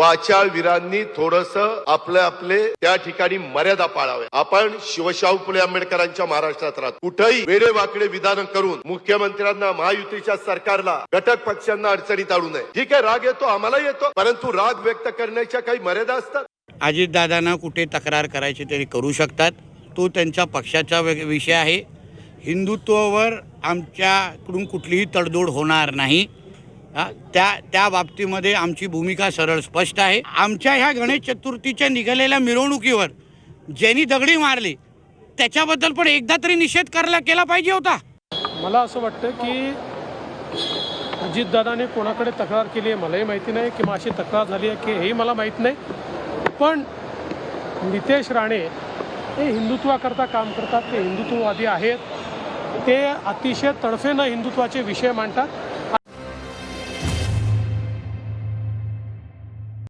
वाचाळवीरांनी थोडस आपले त्या ठिकाणी मर्यादा पाळावे। आपण शिवशाहू फुले आंबेडकरांच्या महाराष्ट्रात राहतो। कुठेही वेडे वाकडे विधान करून मुख्यमंत्र्यांना, महायुतीच्या सरकारला, घटक पक्षांना अडचणीत आणू नये। ठीक आहे, राग येतो, आम्हाला येतो, परंतु राग व्यक्त करण्याच्या काही मर्यादा असतात। अजितदादांना कुठे तक्रार करायची तरी करू शकतात, तो त्यांच्या पक्षाचा विषय आहे। हिंदुत्वावर आमच्याकडून कुठलीही तडजोड होणार नाही। त्या बाबतीमध्ये आमची भूमिका सरळ स्पष्ट आहे। आमच्या ह्या गणेश चतुर्थीच्या निघालेल्या मिरवणुकीवर ज्यांनी दगडी मारली त्याच्याबद्दल पण एकदा तरी निषेध केला पाहिजे होता। मला असं वाटतं की अजितदादाने कोणाकडे तक्रार केली आहे मलाही माहिती नाही, किंवा अशी तक्रार झाली आहे की हेही मला माहीत नाही, पण नितेश राणे हे हिंदुत्वाकरता काम करतात, ते हिंदुत्ववादी आहेत, ते अतिशय तडफेनं हिंदुत्वाचे विषय मांडतात।